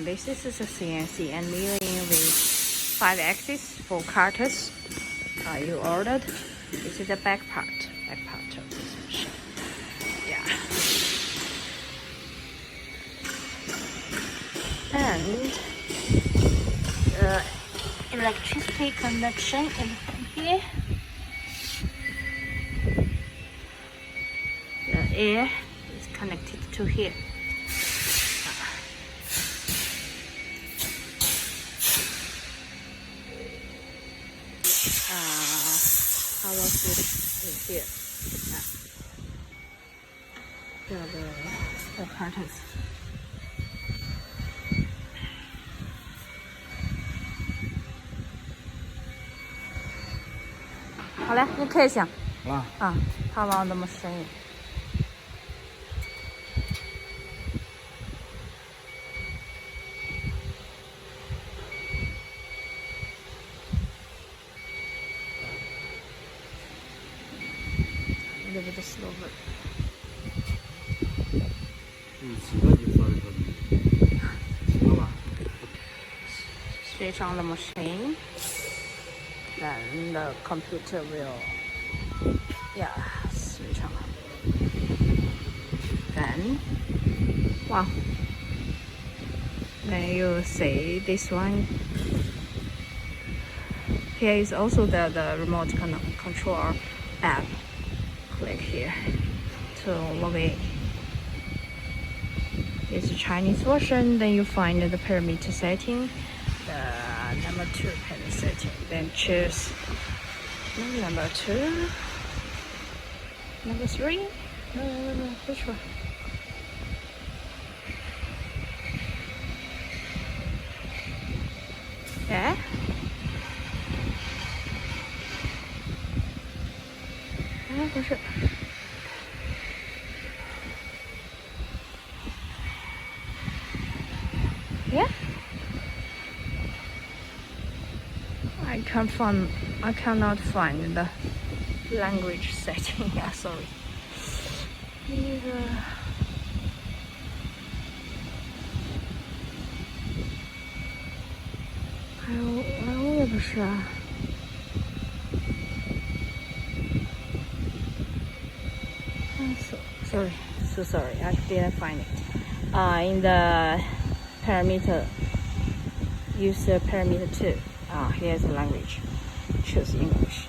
This is a CNC and milling with 5 axis for cutters. You ordered. This is the back part of this machine. Yeah. And the electricity connection is from here. The air is connected to here. Power switch in here. The curtains. 好嘞，你开一下。好了。啊，how long the machine? A little bit slower. 几个你说的可以？行了吧？ Switch on the machine. Then the computer will, switch on. Then, wow. Then you see this one. Here is also the remote control app. Click here to log in. It's a Chinese version. Then you find the parameter setting. The number 2 parameter setting. Then choose number 2, number 3. No, which one? Yeah. Yeah. I cannot find the language setting. Yeah, sorry. I 也不是啊。So sorry, I didn't find it. In the parameter, use the parameter 2. Here's the language. Choose English.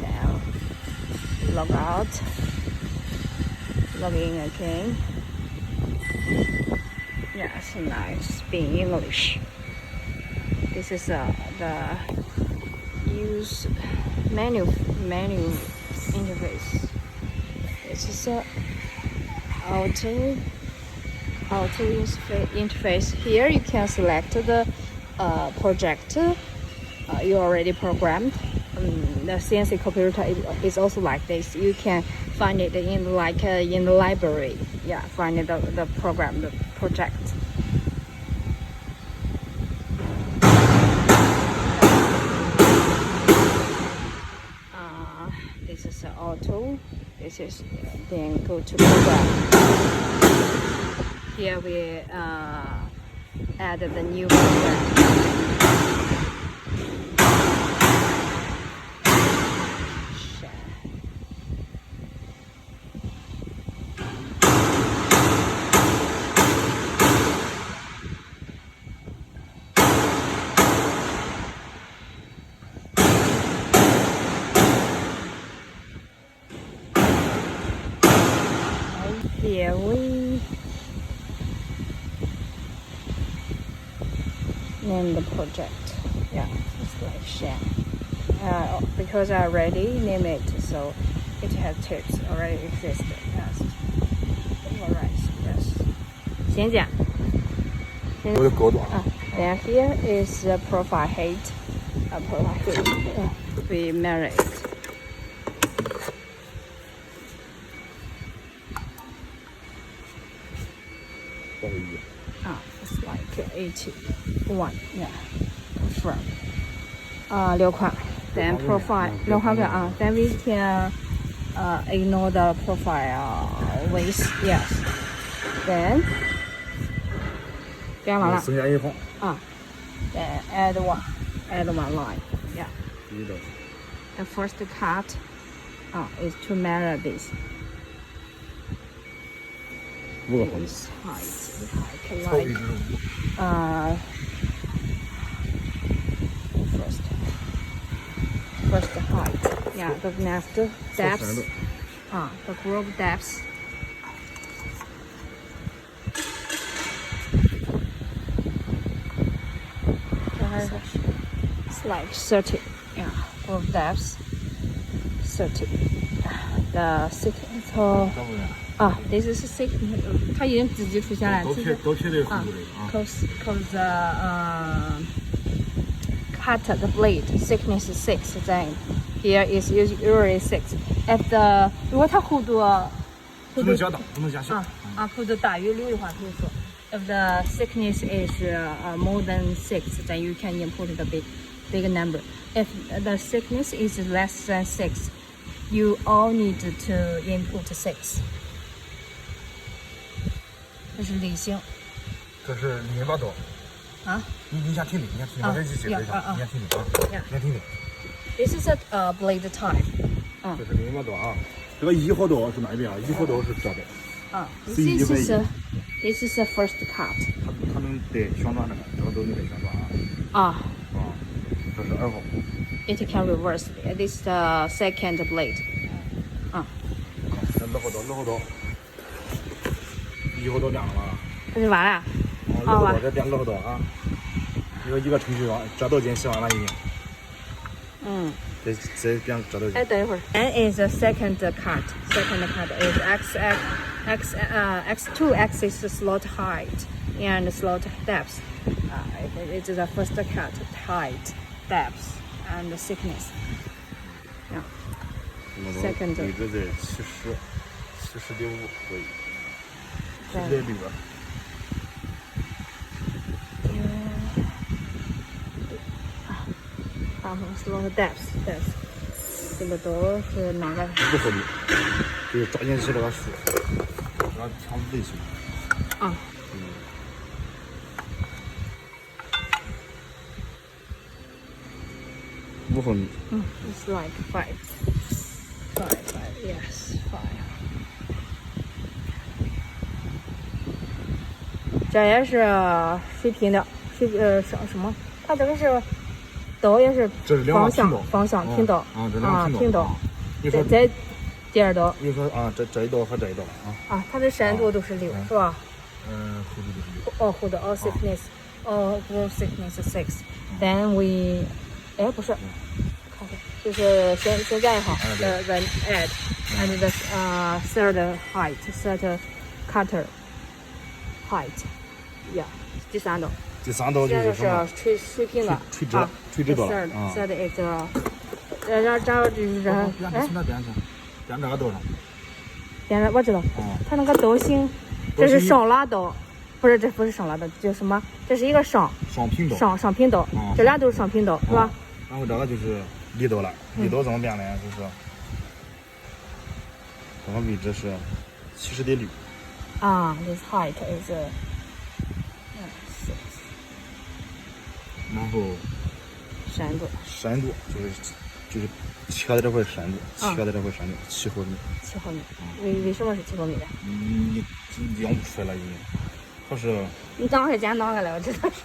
Then log out. Log in again. Yes, nice. Being English. This is the use menu interface. This is auto interface. Here you can select the project you already programmed. The CNC computer is also like this. You can find it in in the library. Yeah, find the program, the project. This is auto. This is then go to program. Here we add the new program. Here we name the project. Yeah, it's like share. Because I already named it, so it has tips already exist. Yes. Alright. Yes. 先讲。Then here is the profile height. Profile height. We measure it. It's like 81. Yeah. Confirm. 6块. Then profile 6块表 Then we can ignore the profile width. Yes. Then 编完了剩下一行。啊。Then add one line. Yeah. 第一道。The first cut is to measure this. 5个毫米。 This height草 like 地是first height. Yeah. The next 深 depth. 度。The groove depth. It's like 30. Yeah. Groove depth 30. The thickness. 找不着。This is thickness. 它已经直接出现了。都贴的厚度的啊。Cause cut the blade thickness is 6, then here is usually 6. If 如果它厚度不能加大，不能加小。厚度大于6的话，比如说 if the thickness is more than 6, then you can input the big number. If the thickness is less than 6, you all need to input 6. 这是理性这是厘米把多。你先听听，你先听，我再去解释一下。你先听听啊，你先听听。This is a blade type. 这是厘米把多啊。这个1毫多是哪一边啊？1毫多是这边。This is the first cut. 它能带旋转这个都能带旋转啊。这是2毫。It can reverse. This is the second blade. 6毫多。1毫多亮了吧？这就完了。 6毫多，再变6毫多啊！一个程序完，这都已经写完了已经。再变这都。等一会儿。And is the second cut. Second cut is x2 axis slot height and slot depth. It is the first cut height, depth, and thickness. Yeah. Second. 位置在70.5左右，70.6吧。slot depth，这个都是哪个？5毫米，就是抓进去这个数，然后调倍数。5毫米。It's like 5. Yes, 5. 这也是水平的，什么？它这个是刀也是方向平刀平刀。这第二刀。比如说这一刀和这一刀它的深度都是6，是吧？厚度都是6。厚度thickness, groove thickness 6. Then we， 不是，看看，就是现在哈，the add and the third cutter height. Yeah， 第三刀。第3刀就是什么？水平的，垂直刀了。Third is 然后就是编这个刀上。编了，我知道。它那个刀型，这是上拉刀，这不是上拉刀，叫什么？这是一个上平刀。上平刀，这俩都是上平刀，是吧？然后这个就是离刀了，离刀怎么编呢？就是这个位置是70.6。This height is 然后深度就是切的这块深度，7毫米。7毫米。为什么是7毫米的？你量不出来了已经，它是。你当时剪哪个了？我知道是。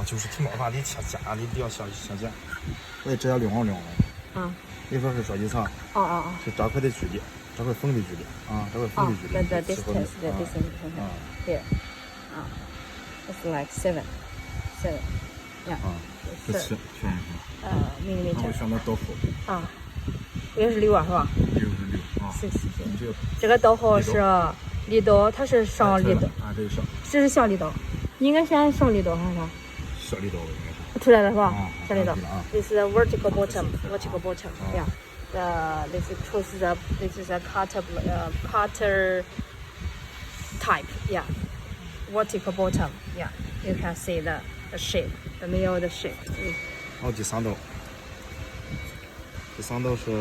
就是挺麻烦，你切剪，你得要下剪。我也这样量了。你说是设计层。是这块的距离，这块缝的距离这块缝的距离。The distance. Here. It's like 7. Yeah. 是7。millimeter。我选择刀后。也是6是吧？6这个刀后是离刀，它是上离刀。这是小离刀，你应该选上离刀还是啥？小离刀应该是。出来了是吧？小离刀。This is a vertical bottom. Yeah. This is a cutter type. Yeah. Vertical bottom. Yeah. You can see the shape, the middle the shape. 第3刀。第3刀是。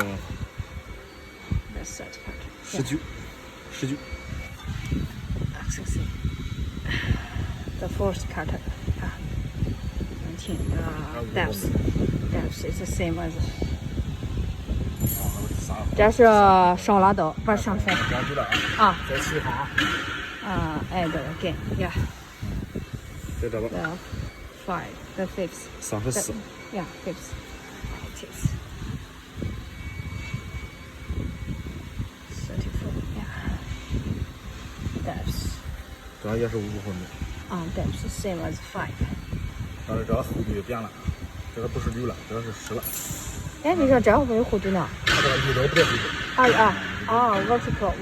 19。The the first cutter. Depth is the same as. 这是上拉刀，不是上山啊。在7行。add again, yeah. 在这个。The 5, the fifth. 34。Yeah, fifth. It is. 34, yeah. Depth. 这也是5个后面。Depth same as 5. 但是这个弧度就变了，这个不是6了，这个是10了。哎，为啥这个没有弧度呢？它这个力道不得弧度。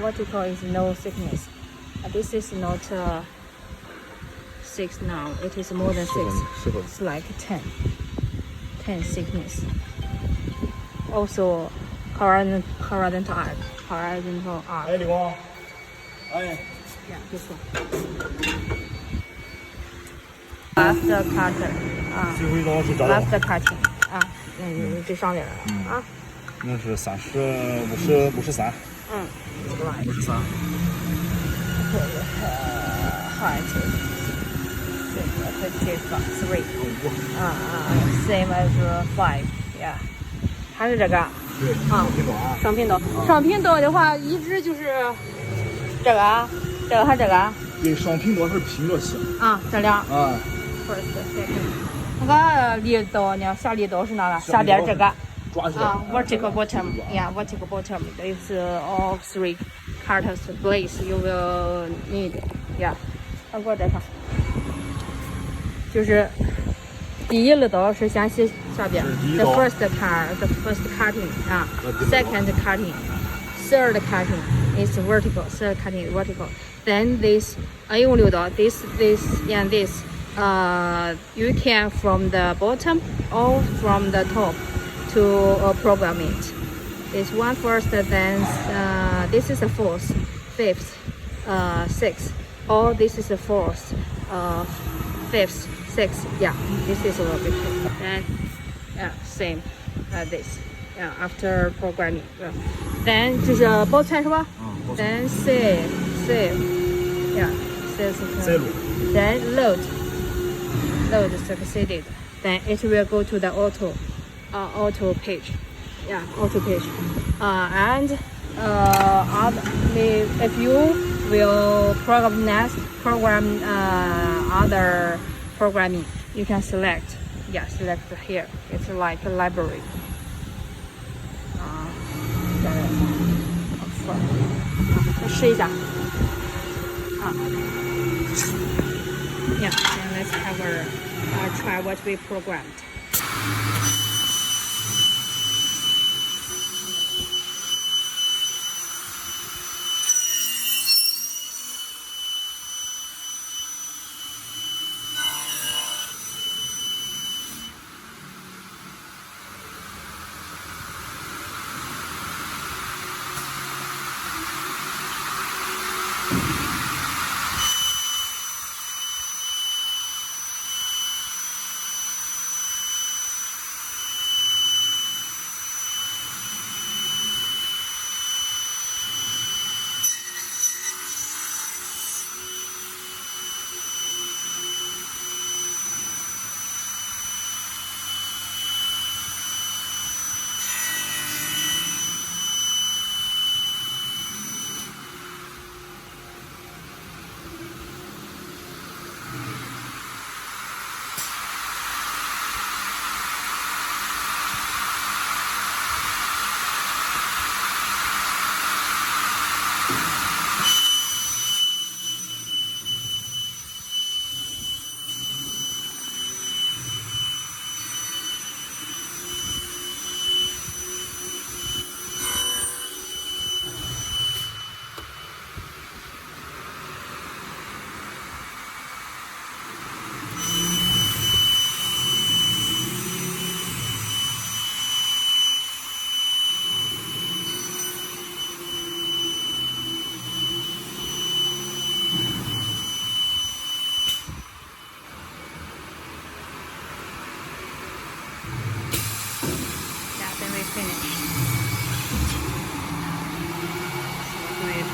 vertical is no thickness. This is not 6 now. It is more than 6. It's like 10 thickness. Also horizontal arc. 哎，李光，哎。Yeah, this one. Left cutter. 最后一刀是这个。Left cutting. 这上面了那是53。53。height 3. Same as 5. Yeah. 还是这个。对。双频道。双频道的话，一直就是这个，这个还这个。对，双频道是拼着写。这俩。First, second. 那个力道呢？下力道是哪了？下边这个。Vertical bottom. Yeah, vertical bottom. It's all 3 cutters blades you will need. Yeah. 给我带上。就是第一力刀是先写下边。The first cutting. Second cutting. Third cutting is vertical. Third cutting is vertical. Then this. 一共6刀。This and this. You can from the bottom or from the top to program it. It's one first, then this is a fourth, fifth, sixth, or this is a fourth, fifth, sixth. Yeah, this is what we do. Then same this. Yeah, after programming. Then 这是包菜是吧？Then save. Yeah, save. Then load succeeded. Then it will go to the auto page. Yeah, auto page. And if you will program other programming, you can select. Yeah, select here. It's like a library. Yeah, then let's have try what we programmed.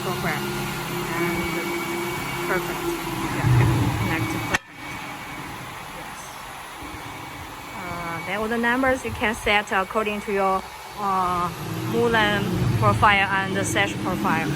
Program and perfect. Yeah, connect perfect. Then all the numbers you can set according to your Mulan profile and the Sesh profile.